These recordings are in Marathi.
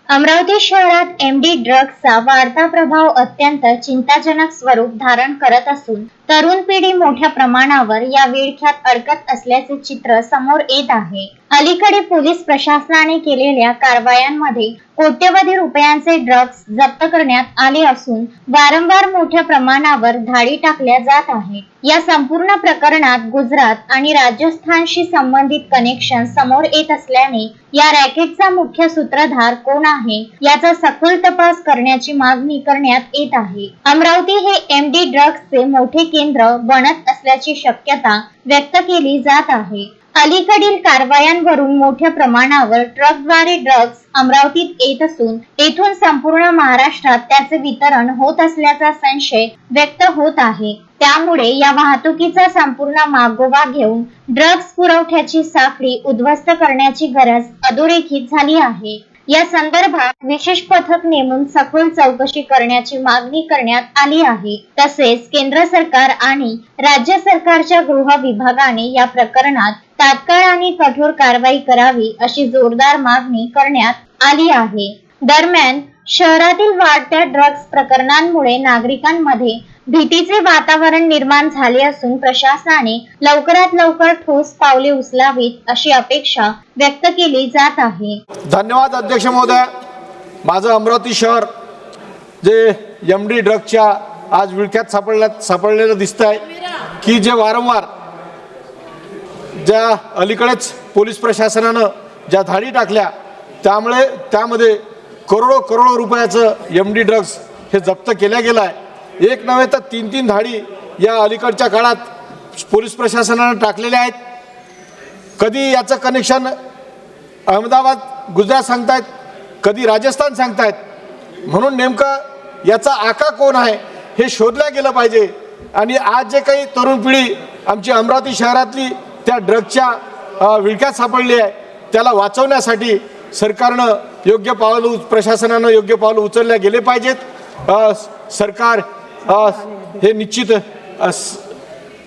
अमरावती शहरात एमडी ड्रग्सचा वाढता प्रभाव अत्यंत चिंताजनक स्वरूप धारण करत असून तरुण पिढी मोठ्या प्रमाणावर या विळख्यात अडकत असल्याचे चित्र समोर येत आहे। अलीकडे पोलीस प्रशासनाने केलेल्या कारवायांमध्ये कोट्यवधी रुपयांचे ड्रग्स जप्त करण्यात आले असून वारंवार मोठ्या प्रमाणावर धाडी टाकल्या जात आहेत। या संपूर्ण प्रकरणात गुजरात आणि राजस्थानशी संबंधित कनेक्शन समोर येत असल्याने या रॅकेटचा मुख्य सूत्रधार कोण आहे याचा सखोल तपास करण्याची मागणी करण्यात येत आहे। अमरावती हे एमडी ड्रग्सचे मोठे केंद्र बनत असल्याची शक्यता व्यक्त केली जात आहे। अलीकडील कारवायांवरून मोठ्या प्रमाणावर ट्रकद्वारे ड्रग्स अमरावतीत येत असून येथून संपूर्ण महाराष्ट्रात त्याचे वितरण होत असल्याचा संशय व्यक्त होत आहे। त्यामुळे या वाहतुकीचा संपूर्ण मागोवा घेऊन ड्रग्स पुरवठ्याची साखळी उद्ध्वस्त करण्याची गरज अधोरेखित झाली आहे। या संदर्भात विशेष पथक नेमून सखोल चौकशी करण्याची मागणी करण्यात आली आहे। तसेच केंद्र सरकार आणि राज्य सरकारच्या गृह विभागाने या प्रकरणात तात्काळ आणि कठोर कारवाई करावी अशी जोरदार मागणी करण्यात आली आहे। दरम्यान शहरातील वाढत्या ड्रग्स प्रकरणांमुळे नागरिकांमध्ये भीतीचे वातावरण निर्माण झाले असून प्रशासनाने लवकरात लवकर ठोस पावले उचलावीत अशी अपेक्षा व्यक्त केली जात आहे। धन्यवाद अध्यक्ष महोदय। माझं अमरावती शहर जे एमडी ड्रग्सच्या आज विळख्यात सापडलेलं दिसतंय की जे वारंवार ज्या अलीकडेच पोलीस प्रशासनानं ज्या धाडी टाकल्या त्यामुळे त्यामध्ये करोडो रुपयाचं एमडी ड्रग्स हे जप्त केल्या गेलं आहे। एक नव्हे तर तीन धाडी या अलीकडच्या काळात पोलीस प्रशासनाने टाकलेल्या आहेत। कधी याचं कनेक्शन अहमदाबाद गुजरात सांगतायत, कधी राजस्थान सांगतायत। म्हणून नेमकं याचा आका कोण आहे हे शोधलं गेलं पाहिजे। आणि आज जे काही तरुण पिढी आमची अमरावती शहरातली त्या ड्रग्सच्या विळख्यात सापडली आहे त्याला वाचवण्यासाठी सरकारनं योग्य पावलं प्रशासनानं योग्य पावलं उचलले गेले पाहिजेत। सरकार हे निश्चित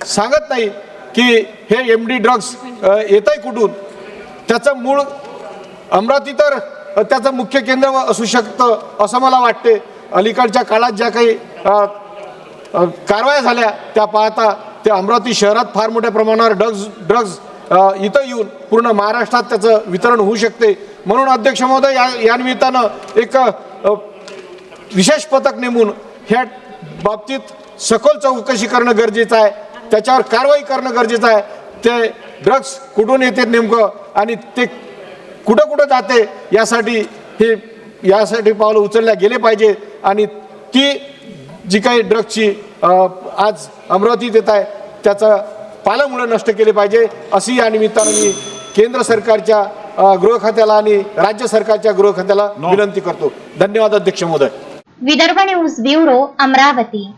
सांगत नाही की हे एमडी ड्रग्स येत आहे कुठून, त्याचं मूळ अमरावती तर त्याचं मुख्य केंद्र असू शकतं असं मला वाटते। अलीकडच्या काळात ज्या काही कारवाया झाल्या त्या पाहता त्या अमरावती शहरात फार मोठ्या प्रमाणावर ड्रग्स इथं येऊन पूर्ण महाराष्ट्रात त्याचं वितरण होऊ शकते। म्हणून अध्यक्ष महोदय या निमित्तानं एक विशेष पथक नेमून ह्या बाबतीत सखोल चौकशी करणं गरजेचं आहे, त्याच्यावर कारवाई करणं गरजेचं आहे। ते ड्रग्स कुठून येते नेमकं आणि ते कुठं जाते यासाठी पावलं उचलल्या गेले पाहिजे। आणि ती जी काही ड्रग्सची आज अमरावतीत येत आहे त्याचं पालमुळे नष्ट केले पाहिजे अशी या निमित्तानं मी केंद्र सरकारच्या गृह खात्याला आणि राज्य सरकारच्या गृह खात्याला विनंती करतो। धन्यवाद अध्यक्ष महोदय। Vidarbha news bureau Amravati.